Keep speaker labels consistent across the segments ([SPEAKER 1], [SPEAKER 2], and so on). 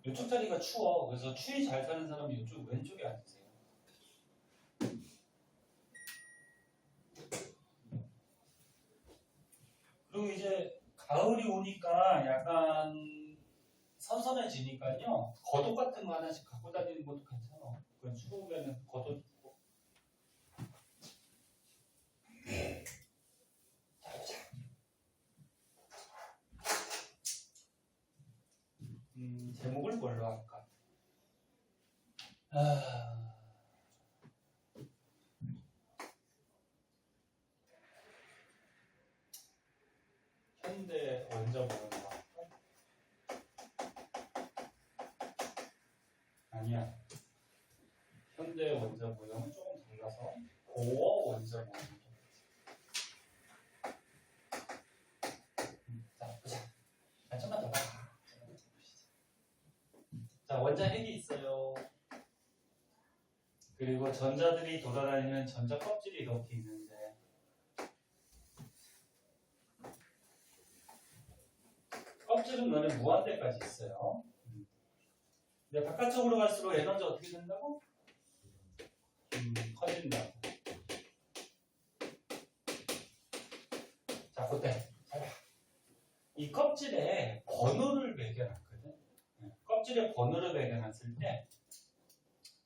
[SPEAKER 1] 이쪽 자리가 추워. 그래서 추위 잘 타는 사람은 이쪽 왼쪽에 앉으세요. 그리고 이제 가을이 오니까 약간 선선해지니까요. 겉옷 같은 거 하나씩 갖고 다니는 것도 괜찮아. 그건 추우면은 겉옷 입고. 자, 보자. 제목을 뭘로 할까? 현대 원자 모형과 아니야. 현대 원자 모형은 조금 달라서 고어 원자 모형. 자, 보자. 좀만 더 봐. 자, 원자 핵이 있어요. 그리고 전자들이 돌아다니는 전자 껍질이 이렇게 있는데 껍질은 너네 무한대까지 있어요. 근데 바깥쪽으로 갈수록 에너지 어떻게 된다고? 커진다. 자, 그때 이 껍질에 번호를 매겨놨거든. 껍질에 번호를 매겨놨을 때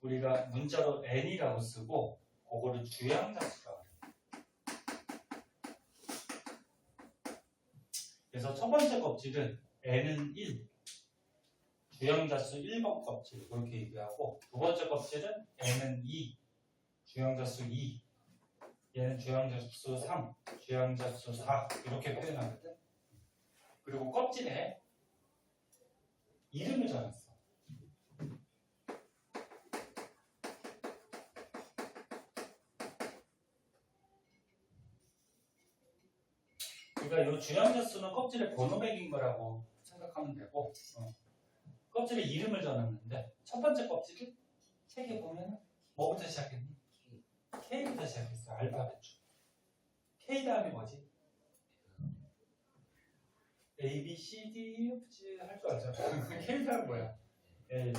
[SPEAKER 1] 우리가 문자로 n이라고 쓰고 그거를 주양자수라고 해요. 그래서 첫 번째 껍질은 n은 1, 주양자수 1번 껍질 그렇게 얘기하고 두 번째 껍질은 n은 2, 주양자수 2, 얘는 주양자수 3, 주양자수 4 이렇게 표현하거든. 그리고 껍질에 이름을 적었어. 그러니까 이 주양자수는 껍질에 번호 매긴 거라고 생각하면 되고 껍질에 이름을 적었는데 첫 번째 껍질은 책에 보면 뭐부터 시작했니? K부터 시작했어. 알파벳 줄. K 다음에 뭐지? A, B, C, D, F, G 할 줄 알잖아. K 다음 뭐야? L,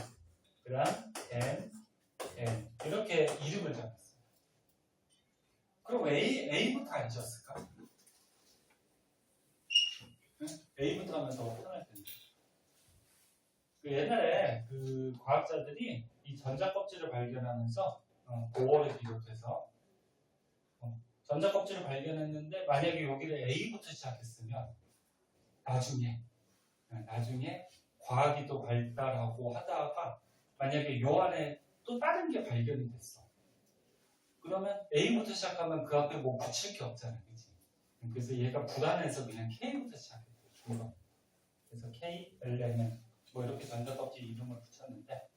[SPEAKER 1] 그 다음 N, N 이렇게 이름을 적었어. 그럼 A부터 안 지었을까? A부터 하면 더 편할 텐데. 그 옛날에 그 과학자들이 이 전자 껍질을 발견하면서 고어를 비롯해서 전자 껍질을 발견했는데 만약에 여기를 A부터 시작했으면 나중에 과학이 또 발달하고 하다가 만약에 요 안에 또 다른 게 발견이 됐어. 그러면 A부터 시작하면 그 앞에 뭐 붙일 게 없잖아, 그치? 그래서 얘가 불안해서 그냥 K부터 시작했고, 그래서 K, L, N 뭐 이렇게 전자 껍질 이름을 붙였는데,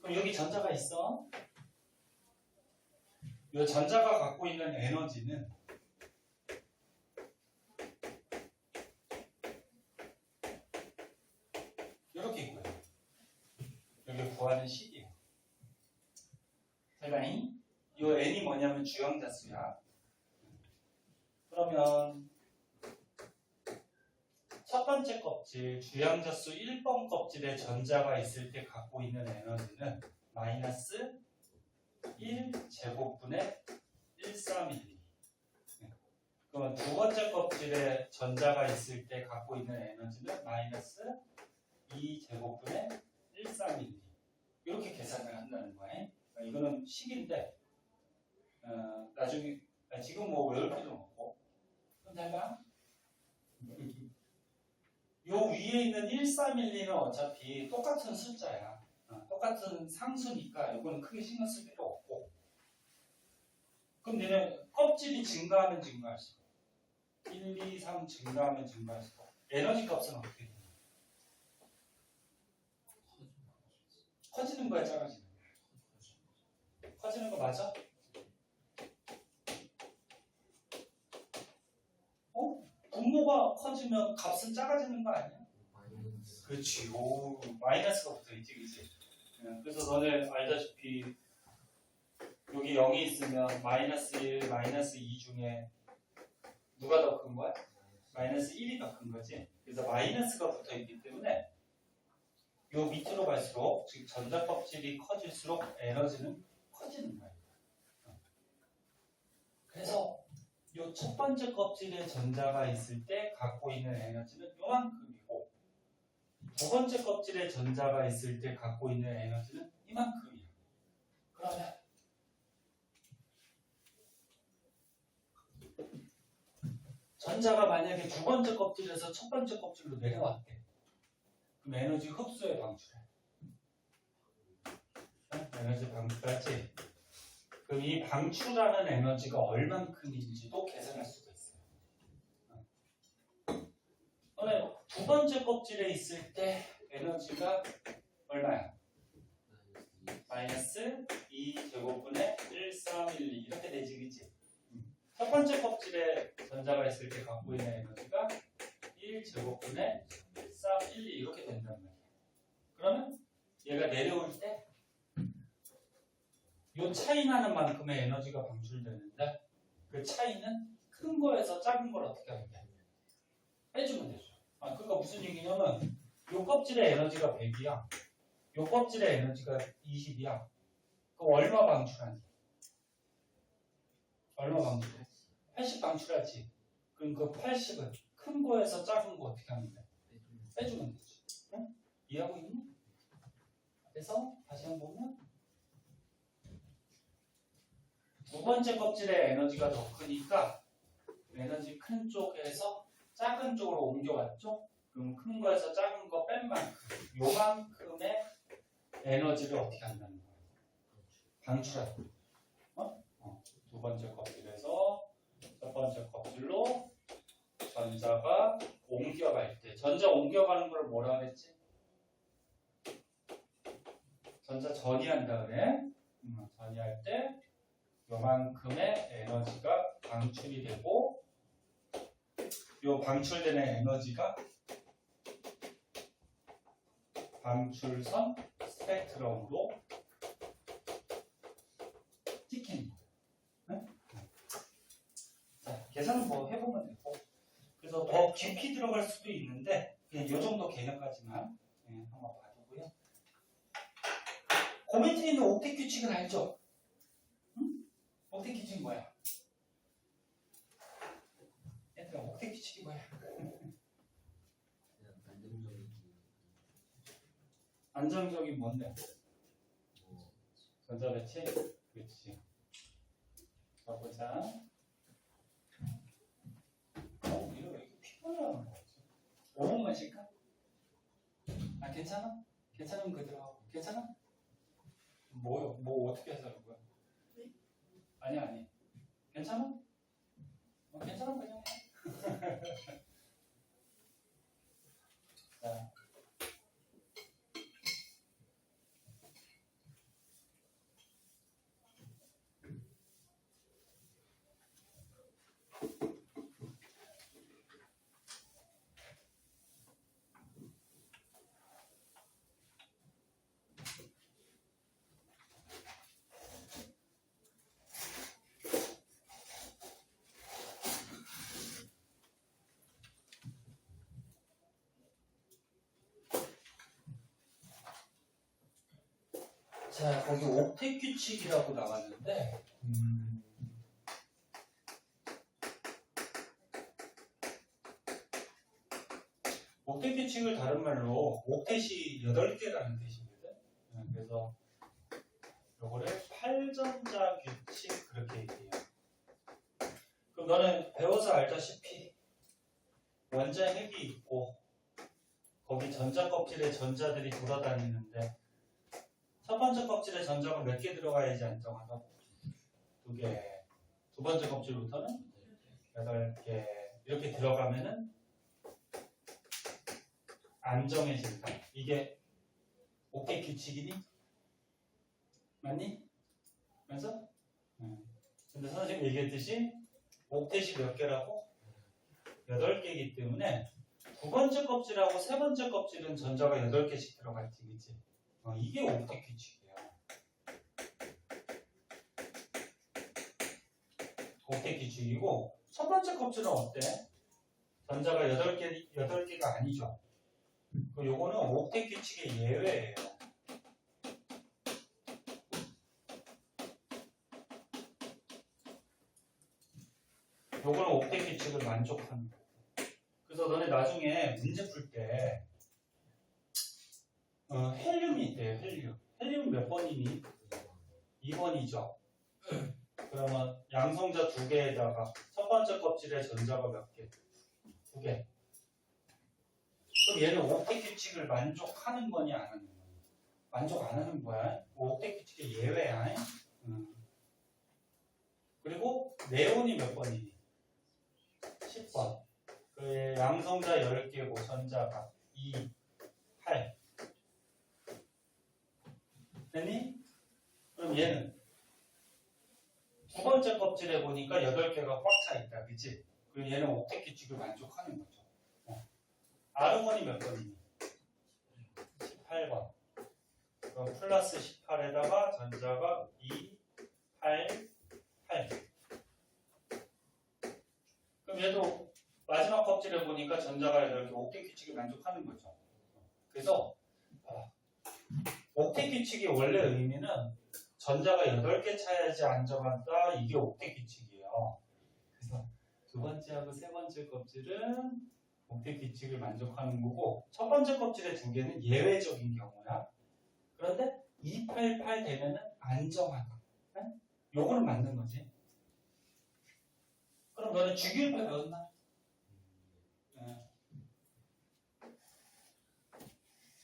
[SPEAKER 1] 그럼 여기 전자가 있어. 이 전자가 갖고 있는 에너지는 이렇게 있고요. 여기 구하는 식이에요. 대단히 이 n이 뭐냐면 주형자수야. 그러면 첫 번째 껍질 주형자수 1번 껍질에 전자가 있을 때 갖고 있는 에너지는 마이너스 1제곱분의 1,312. 그러면 두 번째 껍질에 전자가 있을 때 갖고 있는 에너지는 마이너스 2제곱분의 1,312. 이렇게 계산을 한다는 거예요. 이거는 식인데 나중에 지금 뭐 외울 필요는 없고 그럼 잘 봐. 요 위에 있는 1,312는 어차피 똑같은 숫자야. 똑같은 상수니까 이거는 크게 신경 쓸 필요 없고. 그럼 얘는 껍질이 증가하면 증가할수록 1, 2, 3 증가하면 증가할수록 에너지 값은 어떻게 되나? 커지는 거야, 작아지는 거야? 커지는 거 맞아? 분모가 커지면 값은 작아지는 거 아니야? 그렇지. 오, 마이너스가 붙어 있지, 그치? 그래서 너네 알다시피 여기 0이 있으면 마이너스 1, 마이너스 2 중에 누가 더 큰 거야? 마이너스 1이 더 큰 거지. 그래서 마이너스가 붙어 있기 때문에 이 요 밑으로 갈수록 즉 전자 껍질이 커질수록 에너지는 커지는 거예요. 그래서 요 첫 번째 껍질에 전자가 있을 때 갖고 있는 에너지는 요만큼이고 두 번째 껍질에 전자가 있을 때 갖고 있는 에너지는 이만큼이에요. 그러면 전자가 만약에 두 번째 껍질에서 첫 번째 껍질로 내려왔대. 그럼 에너지 흡수에 방출해. 에너지 방출하지. 그럼 이 방출하는 에너지가 얼만큼인지도 계산할 수가 있어요. 너네 두 번째 껍질에 있을 때 에너지가 얼마야? 마이너스 2제곱분의 1312 이렇게 되지, 그치? 첫 번째 껍질에 전자가 있을 때 갖고 있는 에너지가 1제곱분의 1312 이렇게 된단 말이야. 그러면 얘가 내려올 때 이 차이 나는 만큼의 에너지가 방출되는데 그 차이는 큰 거에서 작은 걸 어떻게 하면 돼? 빼주면 되죠. 그러니까 무슨 얘기냐면 이 껍질의 에너지가 100이야. 이 껍질의 에너지가 20이야. 그럼 얼마 방출하니? 얼마 방출해? 80 방출하지. 그럼 그 80은 큰 거에서 작은 거 어떻게 하면 돼? 빼주면 되지. 응? 이해하고 있니? 그래서 다시 한번 보면 두 번째 껍질의 에너지가 더 크니까 에너지 큰 쪽에서 작은 쪽으로 옮겨왔죠? 그럼 큰 거에서 작은 거 뺀 만큼 요만큼의 에너지를 어떻게 한다는 거예요? 방출한다. 두 번째 껍질에서 첫 번째 껍질로 전자가 옮겨갈 때 전자 옮겨가는 걸 뭐라 그랬지? 전자 전이한다 그래. 전이할 때 요만큼의 에너지가 방출이 되고 요 방출되는 에너지가 방출선 스펙트럼으로 찍힌다. 네? 자, 계산은 뭐 해보면 되고 그래서 더 깊이 들어갈 수도 있는데 그냥 요 정도 개념까지만 한번 봐두고요. 그 밑에 있는 옥텟 규칙은 알죠? 옥텟 규칙이 뭐야? 얘들아, 옥텟 규칙이 뭐야? 안정적인 뭔데? 전자 배치? 그렇지. 자, 보자. 이거 왜 이렇게 피곤해하는 거지? 5분만 쉴까? 괜찮아? 괜찮으면 그대로. 괜찮아? 뭐요? 뭐 어떻게 하자는 거야? 아니. 괜찮아? 괜찮아 그냥 해. 자. 자, 거기 옥텟 규칙이라고 나왔는데, 옥텟 규칙을 다른 말로 옥텟이 8개라는 뜻이거든. 그래서 요거를 8전자 규칙 그렇게 얘기해요. 그럼 너는 배워서 알다시피 원자의 핵이 있고 거기 전자 껍질에 전자들이 돌아다니는데 첫 번째 껍질에 전자가 몇 개 들어가야지 안정하다고? 2개. 두 번째 껍질부터는 8개. 이렇게 들어가면은 안정해진다. 이게 옥텟 규칙이니? 맞니? 맞아? 근데 선생님이 얘기했듯이 옥텟이 몇 개라고? 8개이기 때문에 두 번째 껍질하고 세 번째 껍질은 전자가 8개씩 들어가 있지, 그치? 이게 옥텟 규칙이야. 옥텟 규칙이고 첫 번째 껍질은 어때? 전자가 8개가 아니죠. 요거는 옥텟 규칙의 예외예요. 요거는 옥텟 규칙을 만족하는 거예요. 그래서 너네 나중에 문제 풀 때 헬륨이 있대요. 헬륨 몇 번이니? 2번이죠. 그러면 양성자 2개에다가 첫 번째 껍질에 전자가 몇 개? 2개. 그럼 얘는 옥텟 규칙을 만족하는 거니 안 하는 거니? 만족 안 하는 거야. 옥텟 규칙의 예외야. 그리고 네온이 몇 번이니? 10번. 그 양성자 10개고 전자가 2, 8. 됐니? 그럼 얘는 두 번째 껍질에 보니까 8개가 꽉 차 있다. 그치? 그럼 얘는 옥텟 규칙을 만족하는 거죠. 아르곤이 몇 번이니? 18번. 그럼 플러스 18에다가 전자가 2, 8, 8. 그럼 얘도 마지막 껍질에 보니까 전자가 이렇게 옥텟 규칙을 만족하는 거죠. 그래서 옥텟 규칙의 원래 의미는 전자가 8개 차야지 안정한다. 이게 옥텟 규칙이에요. 그래서 두 번째하고 세 번째 껍질은 옥텟 규칙을 만족하는 거고 첫 번째 껍질의 2개는 예외적인 경우야. 그런데 288 되면은 안정하다. 네? 요거는 맞는 거지. 그럼 너는 주기율표 배웠나? 네.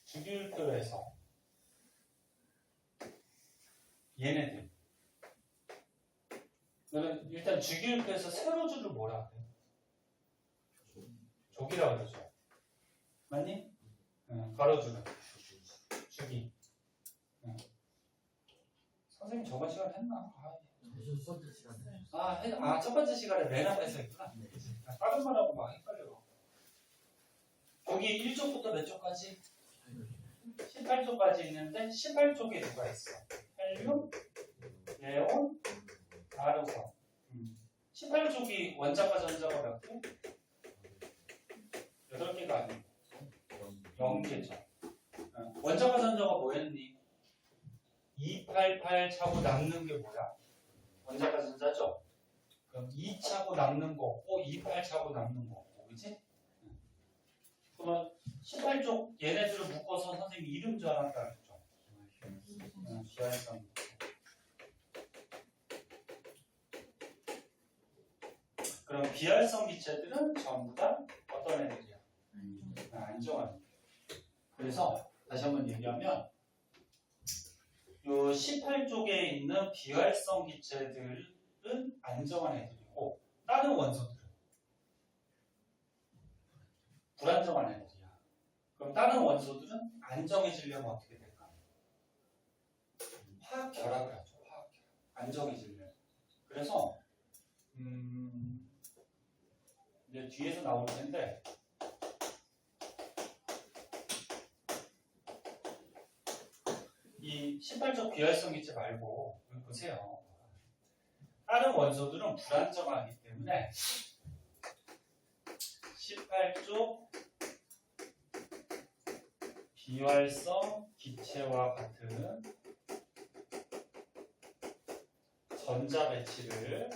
[SPEAKER 1] 주기율표에서 얘네들 너는 일단 주기율표에서 세로줄을 뭐라 그래? 족이라 그러죠. 맞니? 가로줄은 주기. 선생님 저번 시간에 했나? 첫 번째 시간에 맨 앞에서 했구나. 다른 말하고 막 헷갈려. 여기 1쪽부터 몇 쪽까지? 18쪽까지 있는데 18쪽에 누가 있어? 헬륨, 네온, 아르곤. 18쪽이 원자과 전자가 몇 개? 8개가 아니고 0개죠. 원자과 전자가 뭐였니? 288 차고 남는 게 뭐야? 원자과 전자죠? 그럼 2 차고 남는 거 없고 28 차고 남는 거 없고 그치? 그러면 18쪽 얘네들을 묶어서 선생님이 이름 정한다 그랬죠? 비활성. 그럼 비활성 기체들은 전부 다 어떤 애들이야? 안정한. 그래서 다시 한번 얘기하면 요 18쪽에 있는 비활성 기체들은 안정한 애들이고 다른 원소들은 불안정한 애들이야. 그럼 다른 원소들은 안정해지려면 어떻게 될까? 화학 결합을 하죠. 화학 결합. 안정해지려면. 그래서 이제 뒤에서 나올 텐데 이 18쪽 비활성 기체 말고 여기 보세요. 다른 원소들은 불안정하기 때문에 18쪽 비활성 기체와 같은 전자 배치를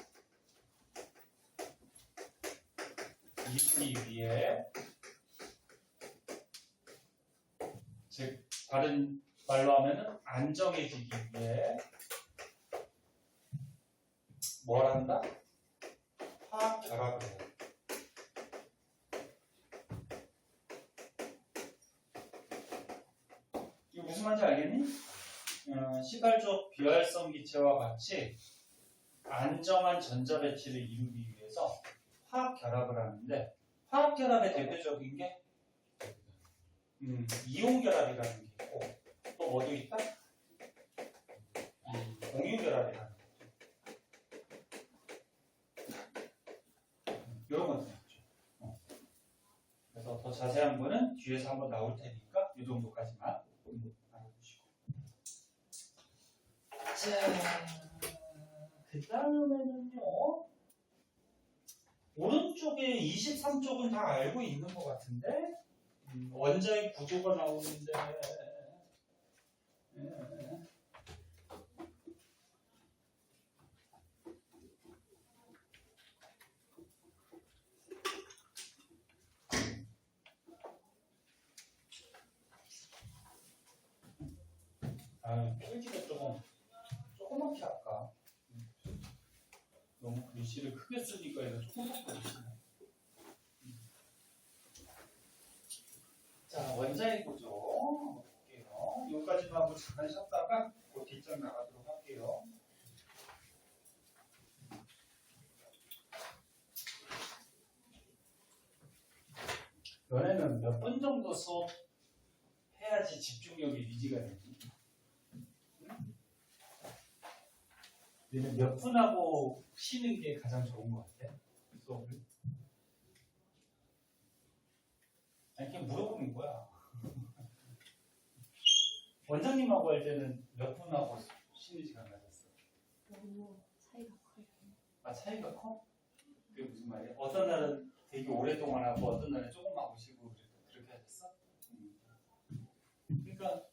[SPEAKER 1] 이루기 위해, 즉 다른 말로 하면은 안정해지기 위해 뭘 한다? 화학 결합을 해요. 이거 무슨 말인지 알겠니? 18쪽 비활성 기체와 같이 안정한 전자 배치를 이루기 위해서 화학 결합을 하는데, 화학 결합의 대표적인 게 이온 결합이라는 게 있고, 또 뭐도 있다? 공유 결합이라는 거. 이런 것들 있죠. 그래서 더 자세한 거는 뒤에서 한번 나올 테니까 이 정도까지만 알아보시고. 자, 그 다음에는요. 오른쪽에 23쪽은 다 알고 있는 것 같은데 원자의 구조가 나오는데 필기가 조그맣게 할까? 너무 글씨를 크게 쓰니까 얘가 조그맣게 쓰네. 자, 원자의 구조 볼게요. 여기까지만 하고 잠깐 쉬었다가 그 뒷장 나가도록 할게요. 너네는 몇 분 정도 수업 해야지 집중력이 유지가 되지? 너는 몇 분 하고 쉬는 게 가장 좋은 것 같아? 수업을? 아니, 그냥 물어보는 거야. 원장님하고 할 때는 몇 분 하고 쉬는 시간 가졌어?
[SPEAKER 2] 너무 차이가 커요.
[SPEAKER 1] 아, 차이가 커? 그게 무슨 말이야? 어떤 날은 되게 오랫동안 하고 어떤 날은 조금 하고 쉬고 그렇게 하셨어? 그러니까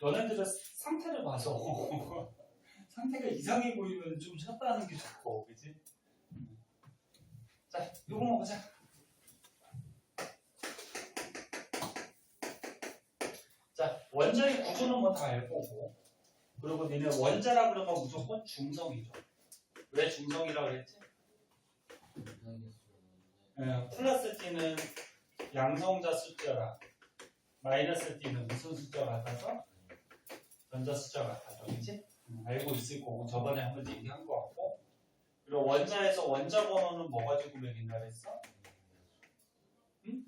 [SPEAKER 1] 너네들의 상태를 봐서 상태가 이상해 보이면 좀 쉬었다 하는 게 좋고, 그치? 자, 요거만 보자. 자, 원자의 구조는 뭐 다 알 거고, 그리고 니네 원자라 그러면 무조건 중성이죠. 왜 중성이라고 그랬지? 플러스 t는 양성자 숫자라, 마이너스 t는 무슨 숫자 같아서? 전자 숫자 같아서, 그치? 알고 있을 거고, 저번에 한번 얘기한 거 같고, 그리고 원자에서 원자 번호는 뭐 가지고 매긴다 그랬어? 응?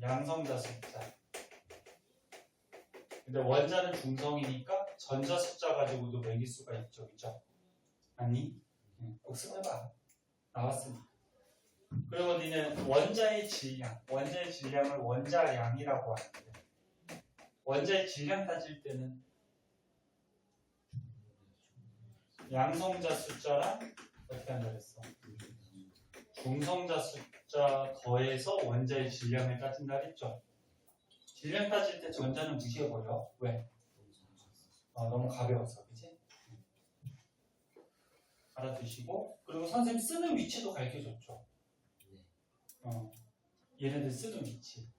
[SPEAKER 1] 양성자 숫자. 근데 원자는 중성이니까 전자 숫자 가지고도 매길 수가 있죠, 그죠? 아니? 복습해봐. 나왔으니까. 그리고 니는 원자의 질량을 원자량이라고 하는데, 원자의 질량 따질 때는 양성자 숫자랑 어떻게 한다 그랬어? 중성자 숫자 더해서 원자의 질량을 따진다 그랬죠? 질량 따질 때 전자는 무시해버려. 왜? 너무 가벼워서, 그치? 알아두시고, 그리고 선생님 쓰는 위치도 가르쳐줬죠. 얘네들 쓰는 위치.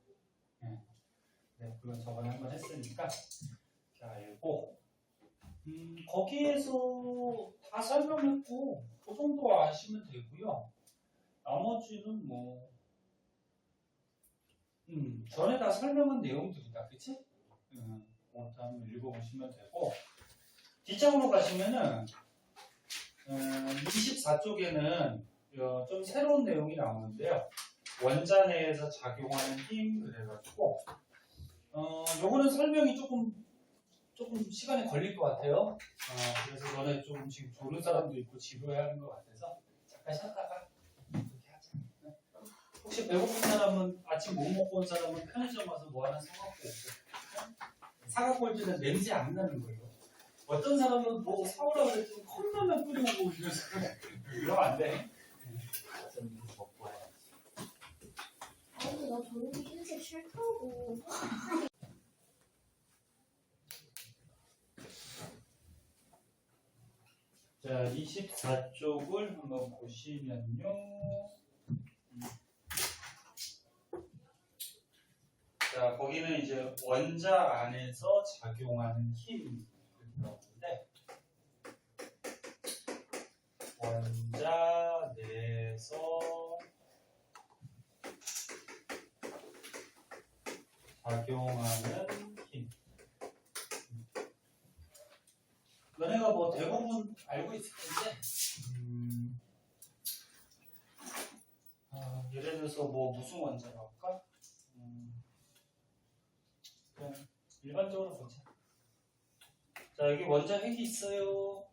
[SPEAKER 1] 네, 그건 저번에 한번 했으니까 자, 알고, 거기에서 다 설명했고, 그 정도 아시면 되고요. 나머지는 뭐, 전에 다 설명한 내용들이다, 그치? 뭐, 한번 읽어보시면 되고, 뒷장으로 가시면은, 24쪽에는 좀 새로운 내용이 나오는데요. 원자 내에서 작용하는 힘, 그래가지고, 요거는 설명이 조금 시간이 걸릴 것 같아요. 그래서 너네 좀 지금 조는 사람도 있고 지루해 하는 것 같아서 잠깐 쉬었다가 그렇게 하자. 혹시 배고픈 사람은 아침 못 먹고 온 사람은 편의점 와서 뭐 하나 사갖고 오고, 사갖고 올 때는 냄새 안 나는 거예요. 어떤 사람은 뭐 사오라 그랬더니 컵라면 끓여오고 이러면서 이러면 안 돼. 먹고 와야지.
[SPEAKER 2] 아니 나 저런 게 진짜 싫다고.
[SPEAKER 1] 자, 24쪽을 한번 보시면요. 자, 거기는 이제 원자 안에서 작용하는 힘 나오는데, 원자 내에서 작용하는 힘. 너네가 뭐 대부분 알고 있을 텐데, 예를 들어서 뭐 무슨 원자라고 할까? 그냥 일반적으로 보자. 자, 여기 원자 핵이 있어요.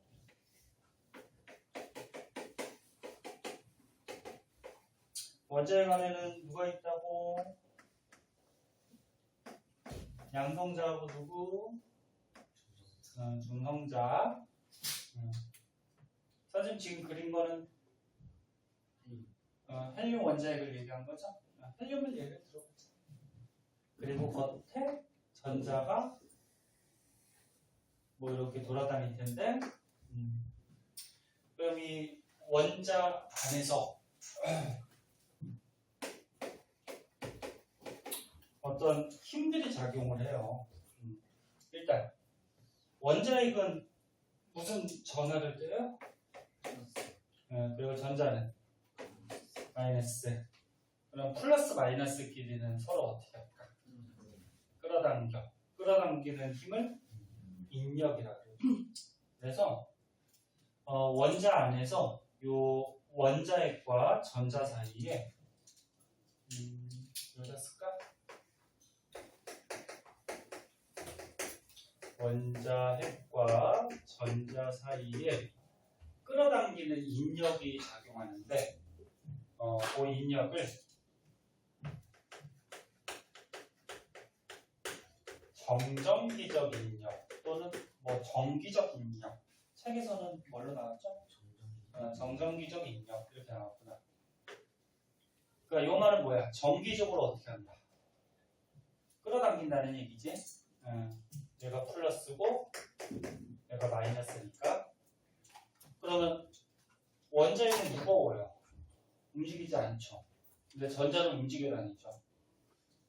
[SPEAKER 1] 원자핵 안에는 누가 있다고? 양성자하고 누구? 중성자. 선생님 지금 그린 거는 헬륨 원자핵을 얘기한 거죠? 헬륨을 예를 들어보자. 그리고 겉에 전자가 뭐 이렇게 돌아다닐 텐데, 그럼 이 원자 안에서 어떤 힘들이 작용을 해요. 일단 원자핵은 무슨 전하를 떼요? 그리고 전자는 마이너스. 그럼 플러스 마이너스끼리는 서로 어떻게 할까? 끌어당겨. 끌어당기는 힘을 인력이라고 해요. 그래서 원자 안에서 요 원자핵과 전자 사이에 여기다 쓸까? 원자핵과 전자 사이에 끌어당기는 인력이 작용하는데 그 인력을 정전기적 인력 또는 뭐 정기적 인력, 책에서는 뭘로 나왔죠? 정전기적 인력 이렇게 나왔구나. 그러니까 이 말은 뭐야? 정기적으로 어떻게 한다? 끌어당긴다는 얘기지. 얘가 플러스고 얘가 마이너스니까. 그러면 원자핵은 무거워요. 움직이지 않죠. 근데 전자는 움직여 다니죠.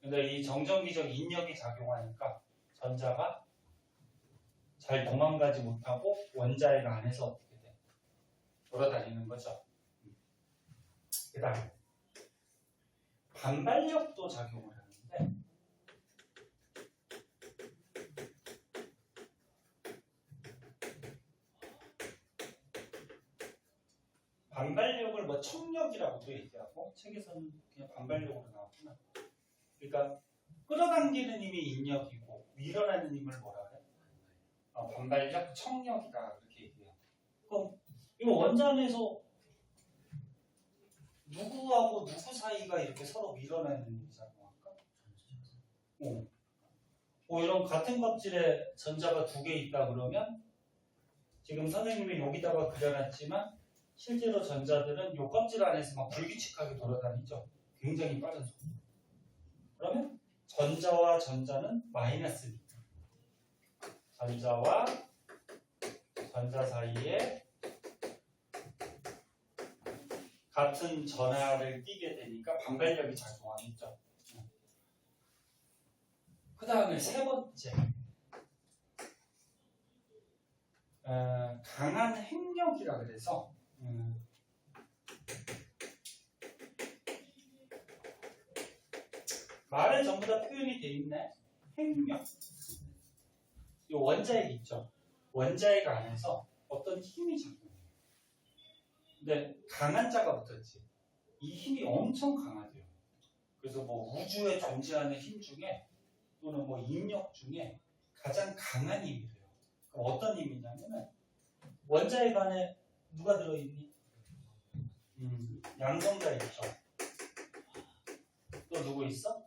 [SPEAKER 1] 근데 이 정전기적 인력이 작용하니까 전자가 잘 도망가지 못하고 원자핵 안에서 어떻게 돼? 돌아다니는 거죠. 그 다음에 반발력도 작용을 하는데 반발력을 뭐 청력이라고도 얘기하고 책에서는 그냥 반발력으로 나왔구나. 그러니까 끌어당기는 힘이 인력이고 밀어내는 힘을 뭐라 그래? 반발력, 청력이다 그렇게 얘기해요. 그럼 이 원자 안에서 누구하고 누구 사이가 이렇게 서로 밀어내는 힘이 작용할까? 이런 같은 껍질에 전자가 두 개 있다 그러면 지금 선생님이 여기다가 그려놨지만 실제로 전자들은 이 껍질 안에서 막 불규칙하게 돌아다니죠. 굉장히 빠른 속도. 그러면 전자와 전자는 마이너스니까 전자와 전자 사이에 같은 전하를 띠게 되니까 반발력이 작용하겠죠. 그 다음에 세 번째 강한 핵력이라 그래서 말에 전부 다 표현이 돼 있네. 핵력. 이 원자핵 있죠. 원자핵 안에서 어떤 힘이 작용해요. 근데 강한 자가 붙었지. 이 힘이 엄청 강하대요. 그래서 뭐 우주에 존재하는 힘 중에 또는 뭐 인력 중에 가장 강한 힘이래요. 그럼 어떤 힘이냐면은 원자핵 안에 누가 들어있니? 양성자 있죠. 또 누구 있어?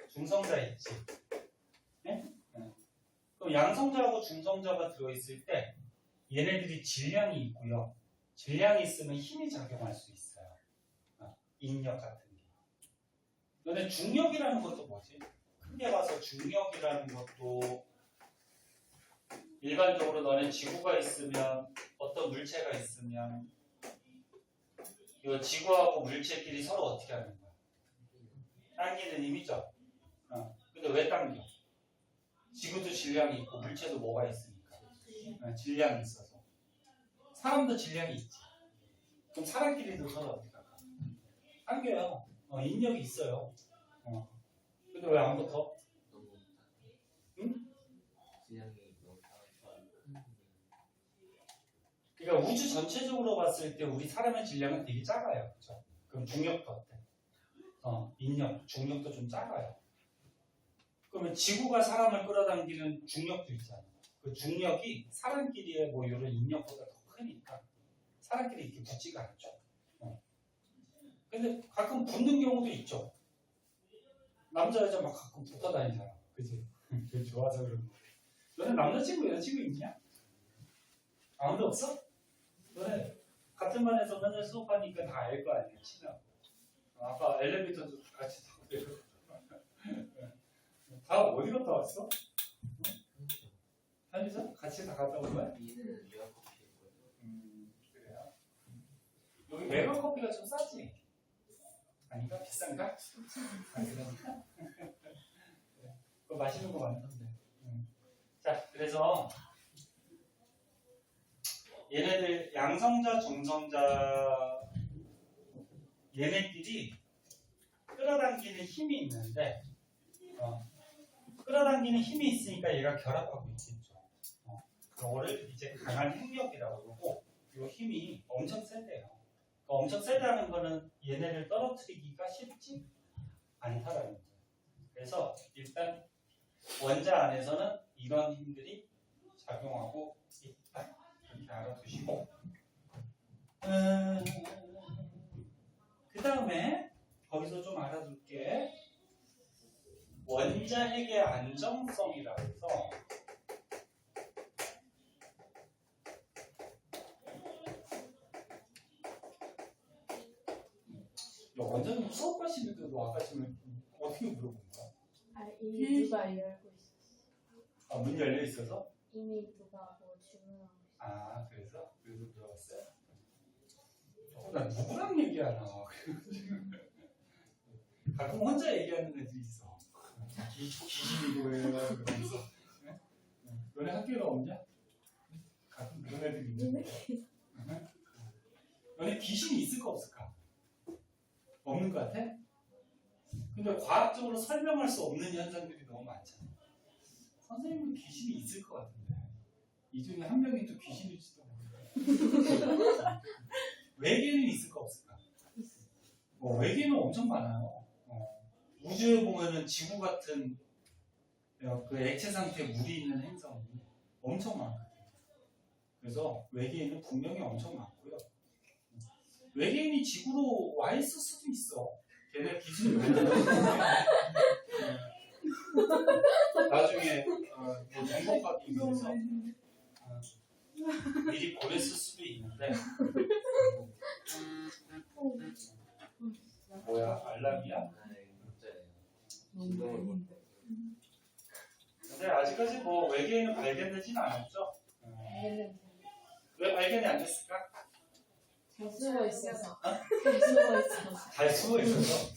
[SPEAKER 1] 중성자 있지. 네? 그럼 양성자하고 중성자가 들어있을 때 얘네들이 질량이 있고요. 질량이 있으면 힘이 작용할 수 있어요. 인력 같은 게. 근데 중력이라는 것도 뭐지? 크게 봐서 중력이라는 것도 일반적으로 너네 지구가 있으면 어떤 물체가 있으면 이 지구하고 물체끼리 서로 어떻게 하는 거야? 당기는 힘이죠. 근데 왜 당겨? 지구도 질량이 있고 물체도 뭐가 있으니까. 질량이 있어서. 사람도 질량이 있지. 그럼 사람끼리도 서로 어떻게 할까? 당겨요. 인력이 있어요. 근데 왜 안 붙어? 응? 그러니까 우주 전체적으로 봤을 때 우리 사람의 질량은 되게 작아요. 그렇죠? 그럼 중력도 어때? 인력, 중력도 좀 작아요. 그러면 지구가 사람을 끌어당기는 중력도 있잖아요. 그 중력이 사람끼리의 뭐 이런 인력보다 더 크니까 사람끼리 이렇게 붙지가 않죠. 근데 가끔 붙는 경우도 있죠. 남자 여자 막 가끔 붙어 다니잖아. 그치? 그게 좋아서 그런 거. 너네 남자친구 여자친구 있냐? 아무도 없어? 너네 같은 반에서 맨날 수업하니까 다 알 거 아니야, 친구. 아까 엘리베이터도 같이 타고 내려. 다 어디 갔다 왔어? 편의점? 같이 다 갔다 온 거야?
[SPEAKER 3] B는 유아 커피
[SPEAKER 1] 그래요. 여기 메론 커피가 좀 싸지? 아닌가? 비싼가? 아, 그러니까? 그래. 그거 맛있는 거 많던데. 자, 그래서 얘네들 양성자, 중성자 얘네끼리 끌어당기는 힘이 있는데 끌어당기는 힘이 있으니까 얘가 결합하고 있겠죠. 그거를 이제 강한 행력이라고 그러고 이 힘이 엄청 세대요. 엄청 세다는 거는 얘네를 떨어뜨리기가 쉽지 않다라는 거예요. 그래서 일단 원자 안에서는 이런 힘들이 작용하고 있다. 이렇게 알아두시고 그 다음에 거기서 좀 알아둘게. 원자핵의 안정성이라고 해서 야, 원자는 수업하시는데 너 아까 지금 어떻게 물어본 거야?
[SPEAKER 2] 아, 이미 누가 열고 있었어.
[SPEAKER 1] 아, 문 열려 있어서?
[SPEAKER 2] 이미 누가 뭐 주문하고 있어.
[SPEAKER 1] 아, 그래서 들어갔어요? 나 누구랑 얘기하나? 가끔 혼자 얘기하는 애들이 있어. 귀신이고 그러면서. 네? 너네 학교에 없냐? 가끔 그런 애들이 있는데. 너네 귀신이 있을까 없을까? 없는 것 같아? 근데 과학적으로 설명할 수 없는 현상들이 너무 많잖아. 선생님은 귀신이 있을 것 같은데 이 중에 한 명이 또 귀신일지도 모르겠어. 외계는 있을까 없을까? 외계는 엄청 많아요. 우주에 보면은 지구 같은 그 액체 상태 물이 있는 행성이 엄청 많거든요. 그래서 외계인은 분명히 엄청 많고요. 외계인이 지구로 와 있을 수도 있어. 걔네 기술이 나중에 뭐 정복하기 위해서 미리 보냈을 수도 있는데 뭐야 알람이야?
[SPEAKER 3] 문자예요.
[SPEAKER 1] 근데 아직까지 뭐 외계인은 발견되지는 않았죠. 왜 발견이 안 됐을까?
[SPEAKER 2] 잘 숨어 있어서. 잘 숨어 있어서.
[SPEAKER 1] 잘 숨어 있어서.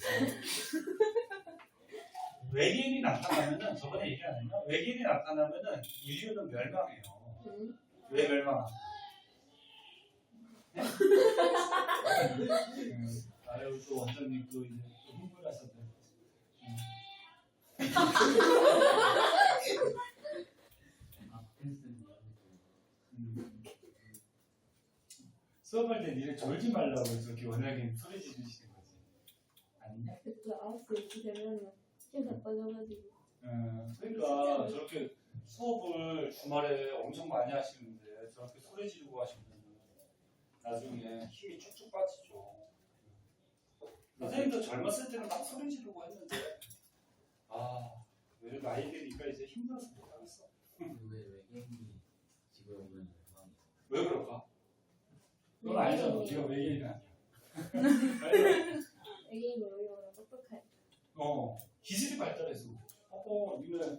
[SPEAKER 1] 외계인이 나타나면은 저번에 얘기 안 했나? 외계인이 나타나면은 인류는 멸망해요. 왜 멸망? 네? 아유 또 원장님 또 이제 또 흥분하셨네. 수업할 때 니네 졸지 말라고 저렇게 원장님 소리 지르시는 거지. 아니냐?
[SPEAKER 2] 그때 9시 이렇게 되면 힘다 빠져가지고.
[SPEAKER 1] 그러니까 저렇게 수업을 주말에 엄청 많이 하시는데 저렇게 소리 지르고 하시면 나중에 힘이 쭉쭉 빠지죠. 선생님도 젊었을 때는 막 소리 지르고 했는데 왜 나이 드니까 이제 힘들어서 못하겠어.
[SPEAKER 3] 왜 외계인이 집에 오면 멸망이
[SPEAKER 1] 왜 그럴까? 넌 알잖아. 네가 외계인이 아니야.
[SPEAKER 2] 애기는 오히려 똑똑해.
[SPEAKER 1] 기술이 발달해서 니네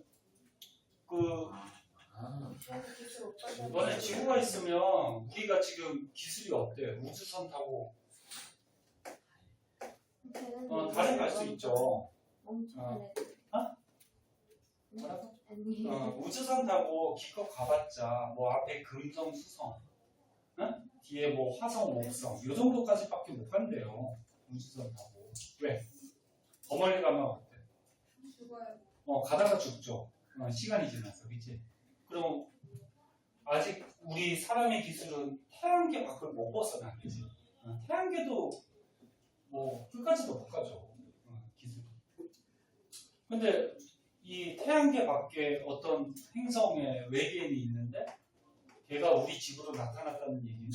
[SPEAKER 2] 기술 오빠들.
[SPEAKER 1] 너네 지구가 있으면 우리가 지금 기술이 어때? 우주선 타고 달에 갈 수 있죠.
[SPEAKER 2] 엄청
[SPEAKER 1] 뭐라고?
[SPEAKER 2] 아니.
[SPEAKER 1] 우주선 타고 기껏 가봤자 뭐 앞에 금성, 수성, 뒤에 뭐 화성, 목성 이 정도까지밖에 못 간대요. 우주선 타고. 왜? 더 멀리 가면 어때?
[SPEAKER 2] 죽어요.
[SPEAKER 1] 가다가 죽죠. 시간이 지나서, 그치? 그럼 아직 우리 사람의 기술은 태양계 밖을 못 벗어나, 그치? 태양계도 뭐 끝까지도 못 가죠. 기술이. 근데 이 태양계 밖에 어떤 행성에 외계인이 있는데 걔가 우리 집으로 나타났다는 얘기는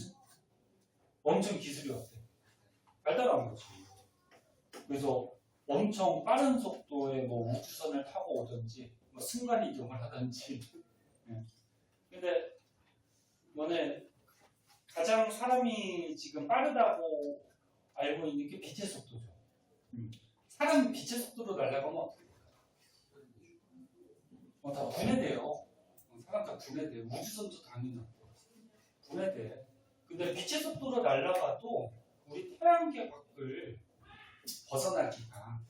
[SPEAKER 1] 엄청 기술이 어때? 발달한 거지. 그래서 엄청 빠른 속도의 뭐 우주선을 타고 오든지 뭐 순간 이동을 하든지. 근데 너네 가장 사람이 지금 빠르다고 알고 있는 게 빛의 속도죠. 사람이 빛의 속도로 날아가면 어떻게 될까? 다 분해돼요. 사람 다 분해돼. 우주선도 당연히 분해돼. 근데 빛의 속도로 날아가도 우리 태양계 밖을 벗어나기가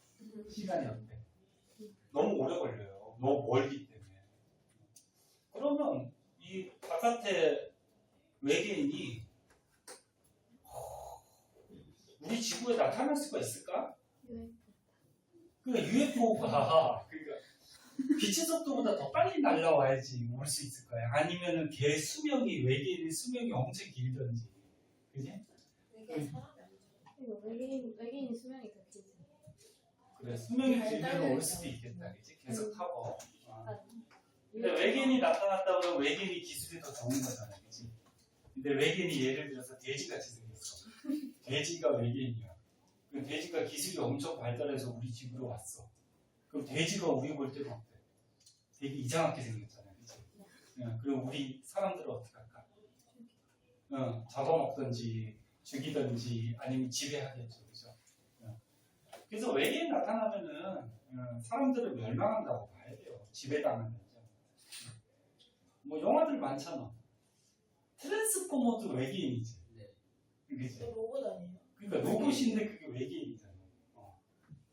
[SPEAKER 1] 시간이 안 돼. 너무 오래 걸려요. 너무 멀기 때문에. 그러면 이 바깥에 외계인이 우리 지구에 나타날 수가 있을까? 그러니까 UFO가 빛의 속도보다 더 빨리 날아와야지 올 수 있을 거야. 아니면은 걔 수명이 외계인의 수명이 엄청 길던지, 그지?
[SPEAKER 2] 외계인 수명이 더 길지.
[SPEAKER 1] 그래 수명이 길면 올 수도 있겠다, 그지? 계속 타고. 근데 외계인이 나타났다 그러면 외계인이 기술이 더 좋은 거잖아, 그지? 근데 외계인이 예를 들어서 돼지같이 생겼어. 돼지가 외계인이야. 그 돼지가 기술이 엄청 발달해서 우리 집으로 왔어. 그럼 돼지가 우리 볼 때는 어때? 되게 이상하게 생겼잖아, 그치? 그럼 우리 사람들은 어떻게 할까? 잡아먹든지 죽이든지 아니면 지배하겠죠, 그죠? 그래서 외계인 나타나면은 사람들을 멸망한다고 봐야 돼요. 지배당한다죠. 뭐 영화들 많잖아. 트랜스포머도 외계인이지. 그치?
[SPEAKER 2] 로봇 아니에요?
[SPEAKER 1] 그러니까 로봇인데 그게 외계인이잖아.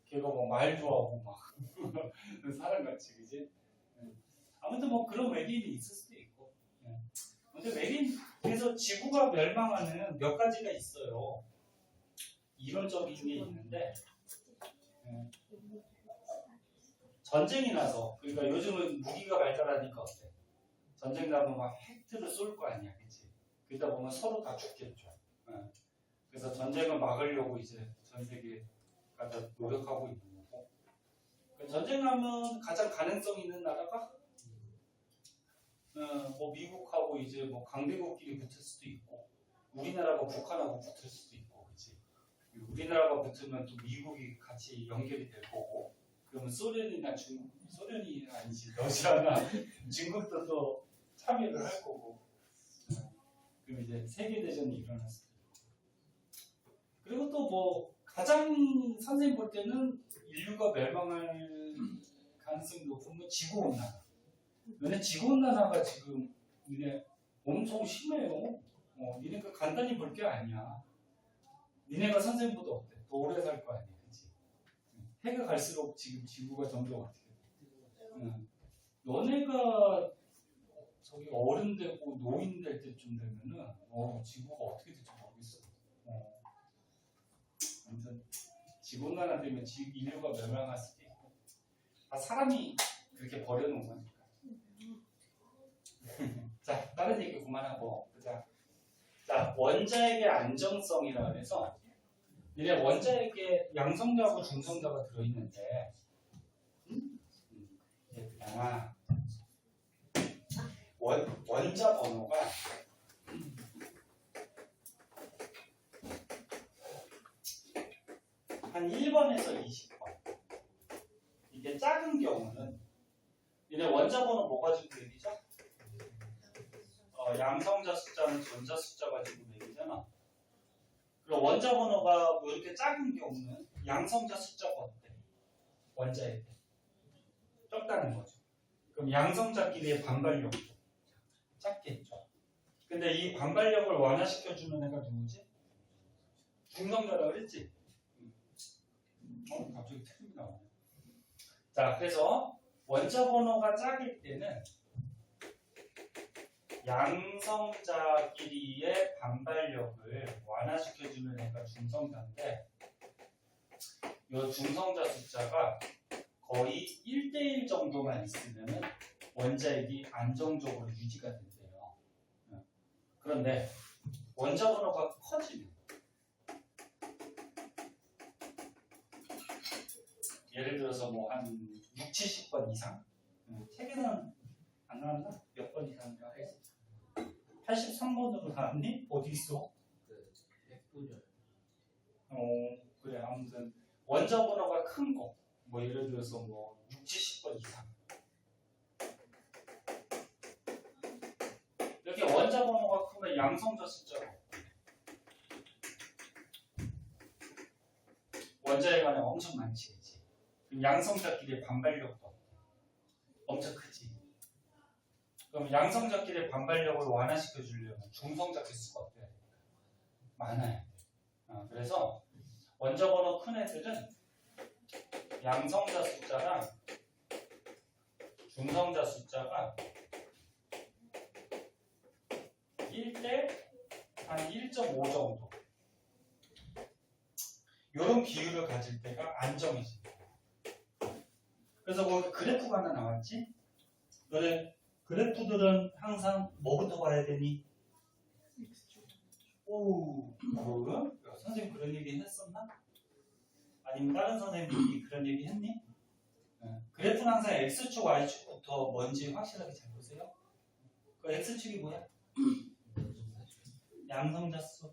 [SPEAKER 1] 걔가 뭐 말도 하고 막 사람같이, 그지? 아무튼 뭐 그런 외계인이 있을 수도 있고. 근데 외계인, 그래서 지구가 멸망하는 몇 가지가 있어요. 이론적인 게 있는데, 전쟁이 나서, 그러니까 요즘은 무기가 발달하니까 어때? 전쟁 나면 막 핵들을 쏠 거 아니야, 그치? 그러다 보면 서로 다 죽겠죠. 그래서 전쟁을 막으려고 이제 전 세계가 다 노력하고 있는 거고. 전쟁 나면 가장 가능성 있는 나라가 뭐 미국하고 이제 뭐 강대국끼리 붙을 수도 있고, 우리나라가 북한하고 붙을 수도 있고, 그렇지? 우리나라가 붙으면 또 미국이 같이 연결이 될 거고, 그러면 소련이나 소련이 아니지 러시아나 중국도 또 참여를 할 거고, 그럼 이제 세계 대전이 일어날 수도 있고. 그리고 또 뭐 가장 선생님 볼 때는 인류가 멸망할 가능성이 높은 건 지구 온난화. 왜냐면 지구 온난화가 지금 니네 엄청 심해요. 니네가 간단히 볼 게 아니야. 니네가 선생님보다 어때? 더 오래 살 거 아니야, 그치? 해가 갈수록 지금 지구가 점점 어떻게 돼? 너네가 저기 어른 되고 노인 될 때쯤 되면은 지구가 어떻게 될지 모르겠어. 아무튼 지구 온난화 때문에 인류가 멸망할 수도 있고, 다 사람이 그렇게 버려놓은 거니까. 자, 다른 얘기 그만하고 보자. 자, 원자핵의 안정성이라 그래서 니네 원자핵에 양성자하고 중성자가 들어있는데, 얘들아, 원자 번호가 한 1번에서 20번. 이게 작은 경우는 니네 원자 번호 뭐 가지고 얘기죠? 양성자 숫자는 전자 숫자 가지고 얘기잖아. 그럼 원자 번호가 뭐 이렇게 작은 경우는 양성자 숫자가 어때? 원자에 적다는 거죠. 그럼 양성자끼리의 반발력도 작겠죠. 근데 이 반발력을 완화시켜주는 애가 누구지? 중성자라고 그랬지? 갑자기 틀림이 나오네. 자, 그래서 원자 번호가 작을 때는 양성자끼리의 반발력을 완화시켜주는 애가 중성자인데, 이 중성자 숫자가 거의 1대1 정도만 있으면 원자핵이 안정적으로 유지가 된대요. 그런데 원자 번호가 커지면, 예를 들어서 뭐 한 6, 70번 이상? 책에는 안 나왔나? 몇 번 이상인가? 83번으로 나왔니? 어디 있어?
[SPEAKER 3] 핵분열.
[SPEAKER 1] 그래. 아무튼 원자 번호가 큰 거, 뭐 예를 들어서 뭐 6, 70번 이상. 이렇게 원자 번호가 크면 양성자 숫자가 원자핵 안에 엄청 많지, 그치? 그럼 양성자끼리의 반발력도 엄청 크지. 그럼 양성자끼리 반발력을 완화시켜 주려면 중성자 개수가 어때야 됩니까? 많아야 돼. 그래서 원자 번호 큰 애들은 양성자 숫자랑 중성자 숫자가 1대 한 1.5 정도 이런 비율을 가질 때가 안정해집니다. 그래서 거기 그래프가 하나 나왔지? 너네 그래프들은 항상 뭐부터 봐야 되니? 오, 뭐야? 선생님 그런 얘기 했었나? 아니면 다른 선생님이 그런 얘기 했니? 그래프는 항상 X축, Y축부터 뭔지 확실하게 잘 보세요. 그 X축이 뭐야? 양성자 수.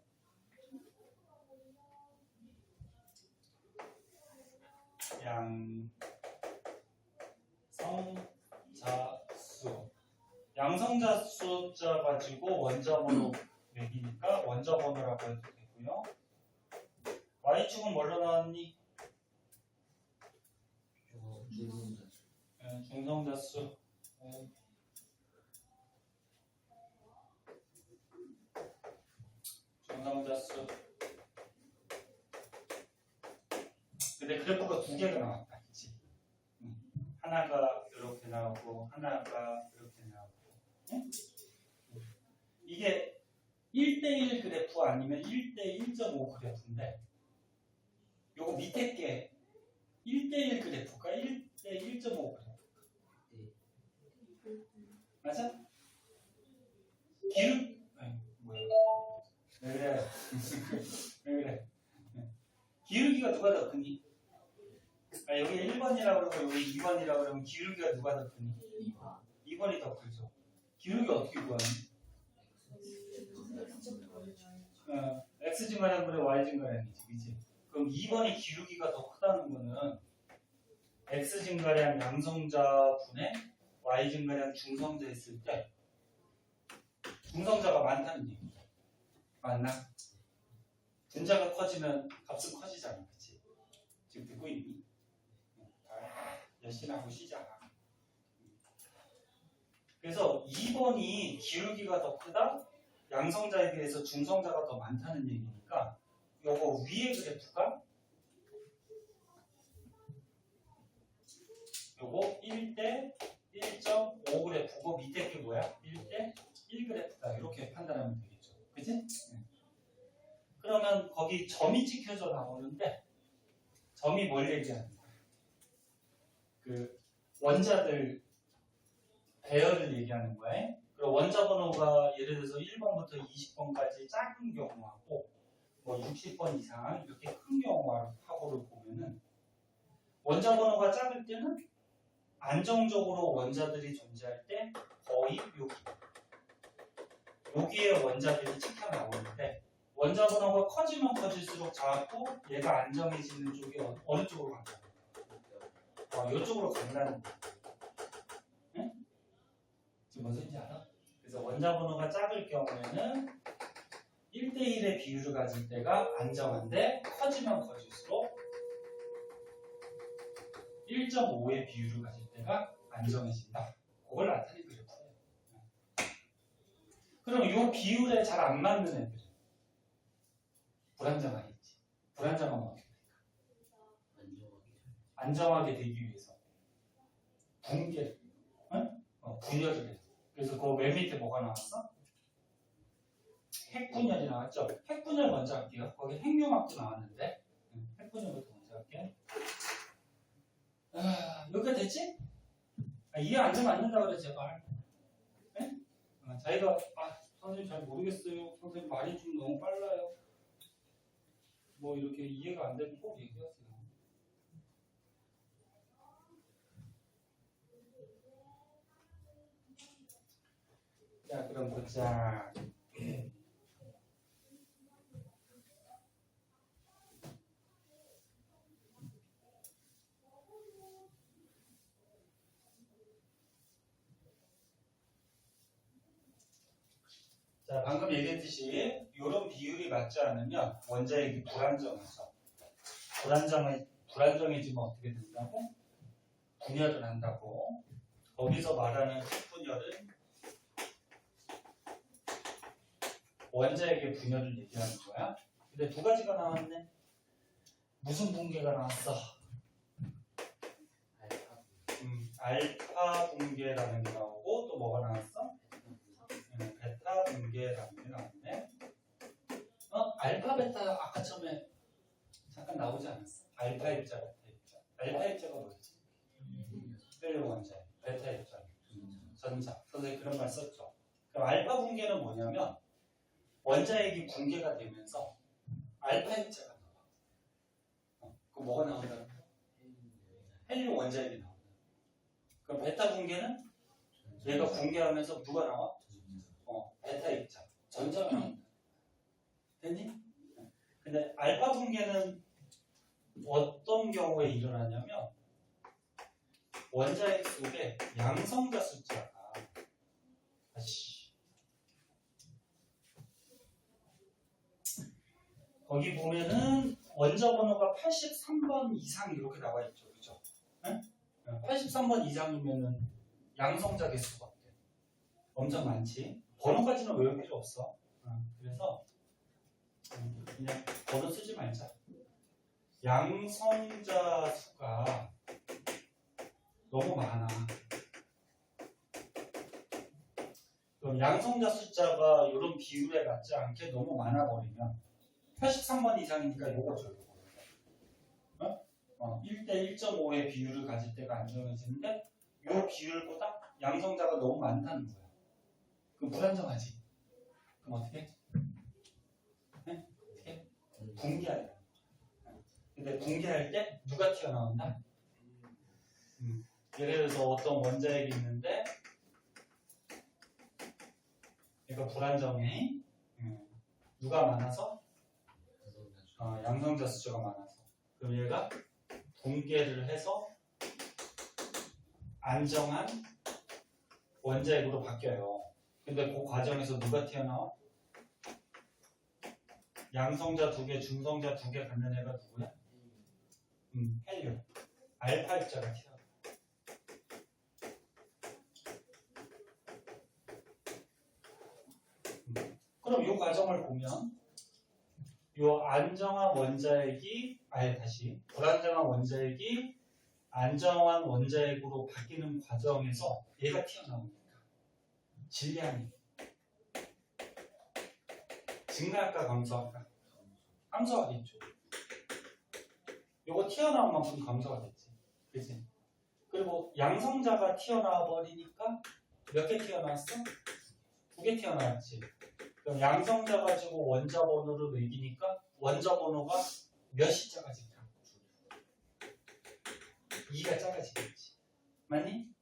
[SPEAKER 1] 양성자 수. 양성자 숫자 가지고 원자 번호 매기니까 원자 번호라고 해도 되고요. Y축은 뭘로 나왔니? 중성자 수. 중성자 수. 근데 그래프가 두 개가 나왔다. 그치? 하나가 이렇게 나오고 하나가 이렇게 나오고. 응? 이게 1대1 그래프 아니면 1대1.5 그래프인데 요거 밑에 게 1대1 그래프가 1대1.5 그래프. 맞아? 기울기 뭐야? 왜 그래? 왜 그래? 기울기가 누가 더 크니? 여기 1번이라고 그러고 여기 2번이라고 그러면 기울기가 누가 더 크니? 2번이 더 크죠. 기울기 어떻게 구하니? X 증가량 분의 Y 증가량이지, 그치? 그럼 2번이 기울기가 더 크다는 거는 X 증가량 양성자 분의 Y 증가량 중성자 했을 때 중성자가 많다는 얘기야. 맞나? 분자가 커지면 값은 커지잖아, 그치? 지금 듣고 있니? 열심히 하고 쉬자. 그래서 2번이 기울기가 더 크다? 양성자에 비해서 중성자가 더 많다는 얘기니까 요거 위에 그래프가 요거 1대 1.5 그래프고 밑에 게 뭐야? 1대 1 그래프다. 이렇게 판단하면 되겠죠. 그치? 그러면 거기 점이 찍혀져 나오는데 점이 뭘 얘기하는 거야? 그 원자들 배열을 얘기하는 거야. 그리고 원자 번호가 예를 들어서 1번부터 20번까지 작은 경우하고 뭐 60번 이상 이렇게 큰 경우하고를 보면은 원자 번호가 작을 때는 안정적으로 원자들이 존재할 때 거의 여기에 원자들이 찍혀 나오는데 원자 번호가 커지면 커질수록 작고 얘가 안정해지는 쪽이 어느 쪽으로 간다? 이쪽으로 간다는 거야. 응? 지금 무슨 말인지 알아? 그래서 원자 번호가 작을 경우에는 1대1의 비율을 가질 때가 안정한데 커지면 커질수록 1.5의 비율을 가질 때가 안정해진다. 그걸 나타낸 그래프예요. 그럼 이 비율에 잘 안 맞는 애들은 불안정하겠지. 불안정하면 어떻게 될까? 안정하게 되기 위해서 분열을 해. 그래서 그 맨 밑에 뭐가 나왔어? 핵분열이 나왔죠? 핵분열 먼저 할게요. 거기 핵융합도 나왔는데 핵분열부터 먼저 할게요. 여기가 됐지? 이해 안 되면 안 된다고 그래 제발. 네? 자기가 선생님 잘 모르겠어요. 선생님 말이 좀 너무 빨라요. 뭐 이렇게 이해가 안 되면 꼭 얘기하세요. 자 그럼 보자. 자, 방금 얘기했듯이 이런 비율이 맞지 않으면 원자핵이 불안정해서 불안정해지면 어떻게 된다고? 분열을 한다고. 거기서 말하는 핵분열은 원자핵의 분열을 얘기하는 거야. 근데 두 가지가 나왔네. 무슨 붕괴가 나왔어? 알파 붕괴라는 게 나오고 또 뭐가 나왔어? 베타 붕괴라는 게 나왔네. 알파 베타 아까 처음에 잠깐 나오지 않았어? 알파 입자, 베타 입자. 알파 입자가 뭐였지? 헬륨 원자핵. 베타 입자, 전자. 선생님 그런 말 썼죠. 그럼 알파 붕괴는 뭐냐면 원자핵이 붕괴가 되면서 알파 입자가 나와. 그럼 뭐가 나온다는 거야? 헬륨 원자핵이 나와. 그럼 베타 붕괴는 얘가 붕괴하면서 누가 나와? 베타 입자, 전자가 나온다. 됐니? 근데 알파 붕괴는 어떤 경우에 일어나냐면 원자핵 속에 양성자 숫자가 거기 보면은 원자 번호가 83번 이상 이렇게 나와 있죠, 그죠? 네? 83번 이상이면은 양성자 개수가 어때? 엄청 많지. 번호까지는 외울 필요 없어. 그래서 그냥 번호 쓰지 말자. 양성자 수가 너무 많아. 그럼 양성자 숫자가 이런 비율에 맞지 않게 너무 많아 버리면 83번 이상이니까 이거 줘요. 1대 1.5의 비율을 가질 때가 안정해지는데 이 비율보다 양성자가 너무 많다는 거야. 그럼 불안정하지. 그럼 어떻게? 네? 어떻게? 붕괴하려. 근데 붕괴할 때 누가 튀어나온다? 예를 들어서 어떤 원자핵이 있는데 얘가 불안정해. 누가 많아서? 양성자 숫자가 많아서. 그럼 얘가 붕괴를 해서 안정한 원자핵으로 바뀌어요. 근데 그 과정에서 누가 튀어나와? 양성자 2개, 중성자 2개 갖는 애가 누구야? 헬륨. 알파 입자가 튀어나와. 그럼 이 과정을 보면 이 안정한 원자핵이 불안정한 원자핵이 안정한 원자핵으로 바뀌는 과정에서 얘가 튀어나오니까 질량이 증가할까 감소할까? 감소하겠죠. 요거 튀어나온 만큼 감소하겠지. 그치? 그리고 양성자가 튀어나와 버리니까 몇 개 튀어나왔어? 2개 튀어나왔지. 그럼 양성자 가지고 원자 번호를 매기니까 원자 번호가 몇이 작아질까? 2가 작아지겠지. 맞니?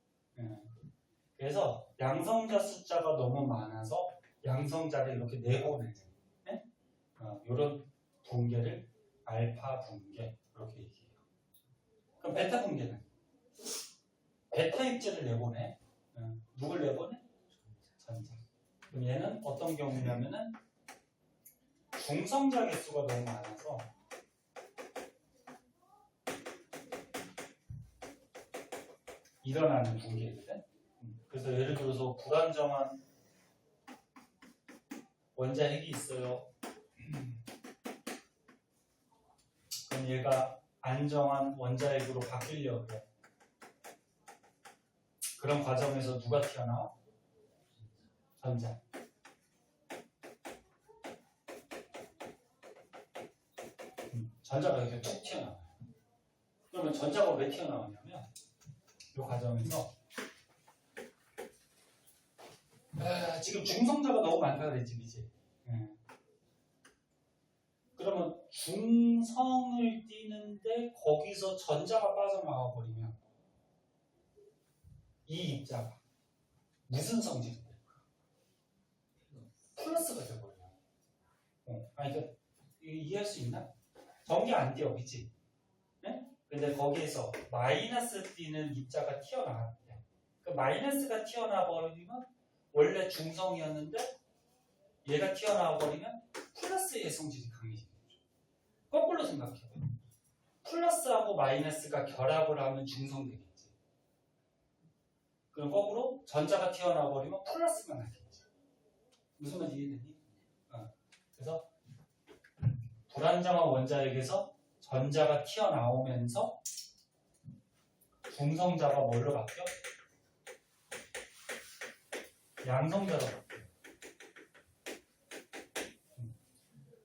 [SPEAKER 1] 그래서 양성자 숫자가 너무 많아서 양성자를 이렇게 내보내는 이런 붕괴를 알파 붕괴 이렇게 얘기해요. 그럼 베타 붕괴는? 베타 입자를 내보내. 누굴 내보내? 전자. 그럼 얘는 어떤 경우냐면은 중성자 개수가 너무 많아서 일어나는 붕괴거든. 그래서 예를 들어서 불안정한 원자핵이 있어요. 그럼 얘가 안정한 원자핵으로 바뀌려고 해. 그런 과정에서 누가 튀어나와? 전자. 전자가 이렇게 툭 튀어나와요. 그러면 전자가 왜 튀어나오냐면 이 과정에서 지금 중성자가 너무 많다 그랬지, 그치? 그러면 중성을 띄는데 거기서 전자가 빠져나와 버리면 이 입자가 무슨 성질이 될까? 플러스가 돼버려요. 그러니까 이해할 수 있나? 전기 안 띄어, 그치? 네? 근데 거기에서 마이너스 띄는 입자가 튀어나왔대. 그 마이너스가 튀어나와 버리면 원래 중성이었는데 얘가 튀어나와 버리면 플러스의 성질이 강해지는 거죠. 거꾸로 생각해봐요. 플러스하고 마이너스가 결합을 하면 중성 되겠지. 그럼 거꾸로 전자가 튀어나와 버리면 플러스가 나겠지. 무슨 말인지 이해되니? 그래서 불안정한 원자핵에서 전자가 튀어나오면서 중성자가 뭘로 바뀌어? 양성자로 바뀌어.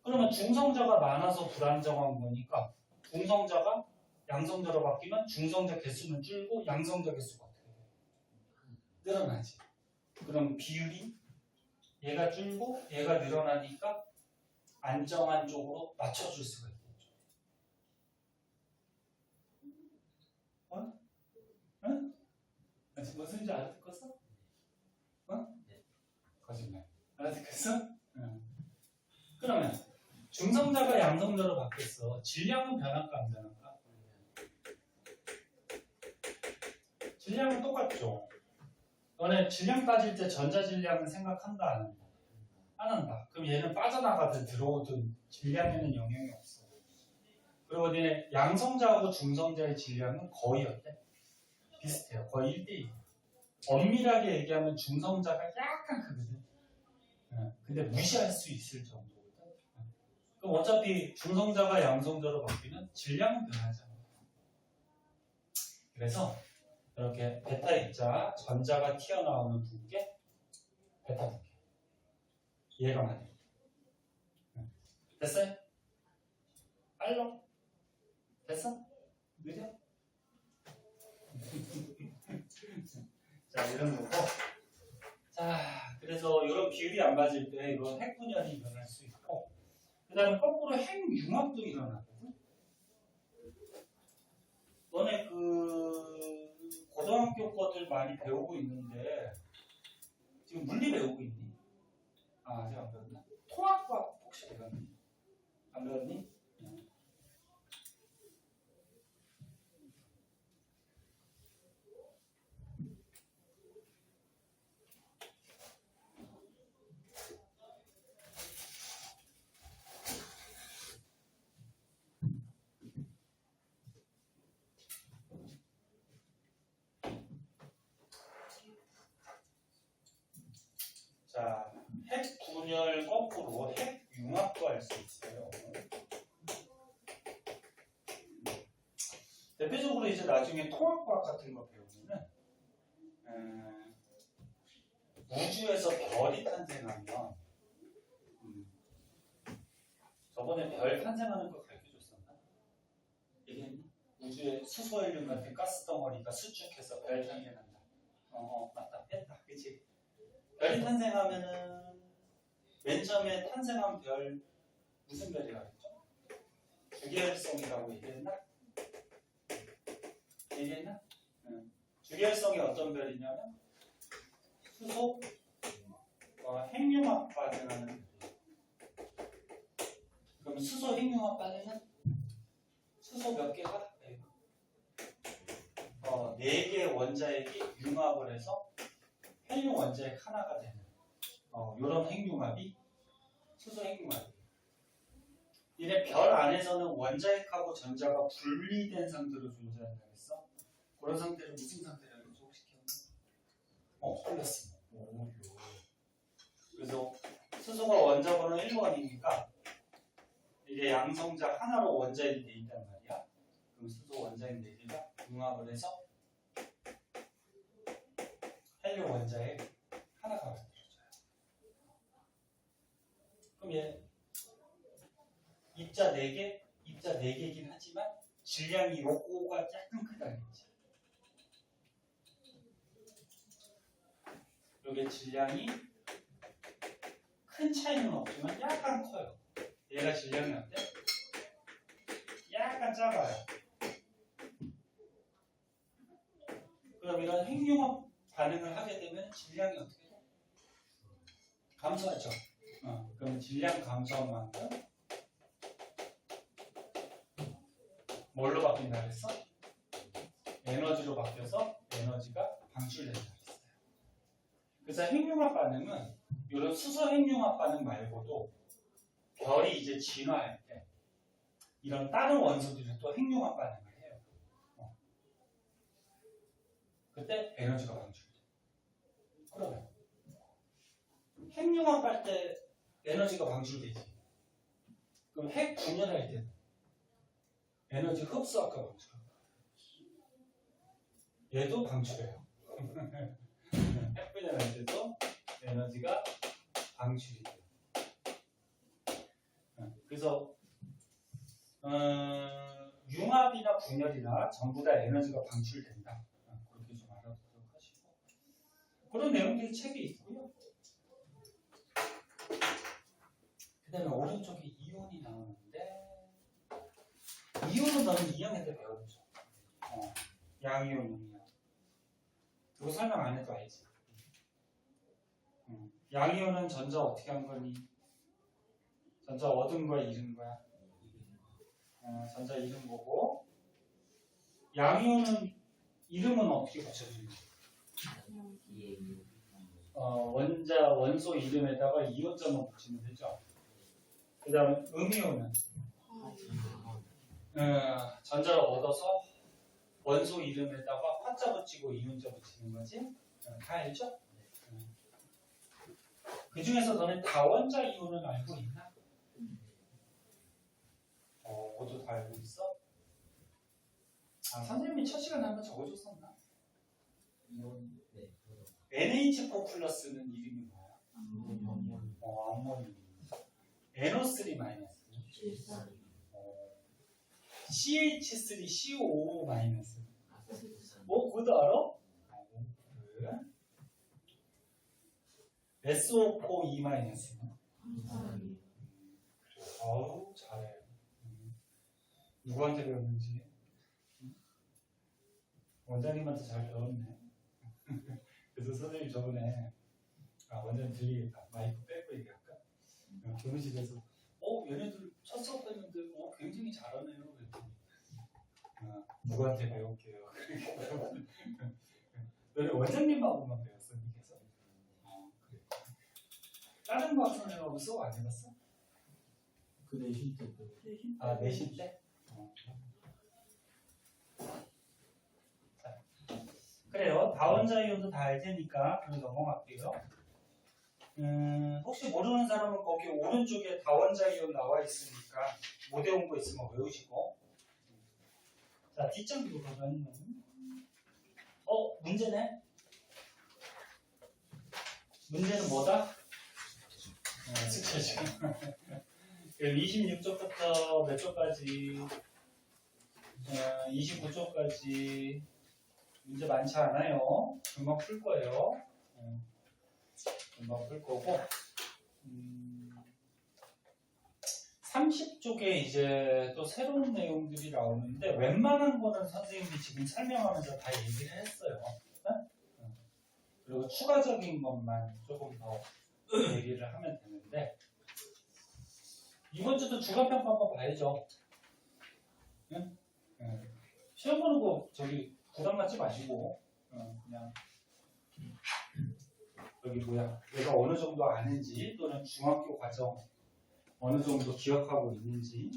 [SPEAKER 1] 그러면 중성자가 많아서 불안정한 거니까 중성자가 양성자로 바뀌면 중성자 개수는 줄고 양성자 개수가 어떻게 돼? 늘어나지. 그럼 비율이 얘가 줄고 얘가 늘어나니까 안정한 쪽으로 맞춰줄 수가 있겠죠. 어? 응? 무슨 줄 알아듣겠어? 어? 거짓말. 알아듣겠어? 응. 그러면 중성자가 양성자로 바뀌었어. 질량은 변할까 안 변할까? 질량은 똑같죠. 너네 질량 따질 때 전자 질량은 생각한다 안 한다? 안 한다. 그럼 얘는 빠져나가든 들어오든 질량에는 영향이 없어. 그리고 너네 양성자하고 중성자의 질량은 거의 어때? 비슷해요. 거의 1대1. 엄밀하게 얘기하면 중성자가 약간 크거든. 근데 무시할 수 있을 정도. 그럼 어차피 중성자가 양성자로 바뀌면 질량은 변하잖아. 그래서 이렇게 베타 입자 전자가 튀어나오는 두께 베타 두께 이해가 많이 됐어요? 빨라? 됐어? 느려? 자 이런 거고 자 그래서 이런 비율이 안 맞을 때 이런 핵분열이 일어날 수 있고 그 다음에 거꾸로 핵융합도 일어나거든. 너네 그 고등학교 거들 많이 배우고 있는데 지금 물리 배우고 있니? 아 아직 안 배웠나? 통합과학 혹시 배웠니? 안 배웠니? 자, 핵분열 거꾸로 핵융합도 할 수 있어요. 대표적으로 이제 나중에 통합과학 같은 거 배우면은 우주에서 별이 탄생하면 저번에 별 탄생하는 거 가르쳐줬었나? 얘기했니? 우주에 수소 헬륨 같은 가스 덩어리가 수축해서 별 탄생한다. 맞다. 했다. 그치? 별이 탄생하면은 맨 처음에 탄생한 별 무슨 별이라고 했죠? 주계열성이라고 얘기했나? 얘기했나? 응. 주계열성이 어떤 별이냐면 수소 핵융합 반응하는 별이에요. 그럼 수소 핵융합 반응은 수소 몇 개가? 4개의 원자핵이 융합을 해서 헬륨 원자핵 하나가 되는 이런 핵융합이 수소 핵융합이에요. 이래 별 안에서는 원자핵하고 전자가 분리된 상태로 존재한다고 했어. 그런 상태를 무슨 상태라고 했죠? 혹시 기억나? 틀렸습니다. 그래서 수소가 원자번호 1번이니까 이게 양성자 하나로 원자핵이 돼 있단 말이야. 그럼 수소 원자핵 4개가 융합을 해서 헬륨 원자핵 하나가 만들어져요. 그럼 얘 입자 4개, 입자 4개이긴 하지만 질량이 요거가 약간 크다겠지. 요게 질량이 큰 차이는 없지만 약간 커요. 얘가 질량이 어때? 약간 작아요. 그럼 이런 핵융합 반응을 하게 되면 질량이 어떻게 돼? 감소하죠. 그럼 질량 감소한 만큼 뭘로 바뀐다 그랬어? 에너지로 바뀌어서 에너지가 방출된다 그랬어요. 그래서 핵융합 반응은 이런 수소 핵융합 반응 말고도 별이 이제 진화할 때 이런 다른 원소들이 또 핵융합 반응을 해요. 그때 에너지가 방출돼. 그러면 핵융합할 때 에너지가 방출되지. 그럼 핵 분열할 때 에너지 흡수 아까 방출한 거. 얘도 방출해요. 핵 분열할 때도 에너지가 방출이 돼요. 그래서 융합이나 분열이나 전부 다 에너지가 방출된다. 그렇게 좀 알아두도록 하시고 그런 내용들이 책에 있고요. 그 다음에 오른쪽에 이온이 나오는데 이온은 너는 2학년 때 배웠죠. 양이온, 음이온. 이거 설명 안 해도 알지. 양이온은 전자 어떻게 한 거니? 전자 얻은 거야, 잃은 거야? 전자 잃은 거고. 양이온은 이름은 어떻게 붙여주니? 원소 이름에다가 이온자만 붙이면 되죠. 그 다음에 음이온은 전자를 얻어서 원소 이름에다가 화자 붙이고 이온자 붙이는 거지. 다 알죠? 그 중에서 너네 다원자 이온은 알고 있나? 모두 다 알고 있어? 선생님이 첫 시간에 한번 적어줬었나? NH4 플러스는 이름이 뭐야? 암모늄. NO3 마이너스. CH3 CO5 마이너스. 그것도 알아? SO4 E 마이너스. 아우 잘해. 누구한테 배웠는지. 원장님한테 잘 배웠네. 그래서 선생님 저번에 원장님 들리겠다. 마이크 빼고 얘기할까? 교무실에서 얘네들 첫 수업했는데 굉장히 잘하네요. 그랬더니 누구한테 배울게요. 너네 원장님하고만 배웠어? 계속? 그래. 다른 과학 선생님하고 수업 안 해봤어?
[SPEAKER 3] 그 내신 때.
[SPEAKER 1] 내신 때? 자, 그래요. 다원자 이온도 다 알 테니까 그럼 넘어갈게요. 혹시 모르는 사람은 거기 오른쪽에 다원자 이온 나와 있으니까 못 외운 거 있으면 외우시고. 자, 뒷장으로 가면 문제네? 문제는 뭐다? 숙제죠. 26쪽부터 몇 쪽까지? 29쪽까지 문제 많지 않아요. 금방 풀 거예요. 금방 풀 거고 30쪽에 이제 또 새로운 내용들이 나오는데 웬만한 거는 선생님이 지금 설명하면서 다 얘기를 했어요. 그리고 추가적인 것만 조금 더 얘기를 하면 되는데 이번 주도 주간평가 한번 봐야죠. 응? 시험 보는 거 부담 갖지 마시고 그냥 내가 어느 정도 아는지 또는 중학교 과정 어느 정도 기억하고 있는지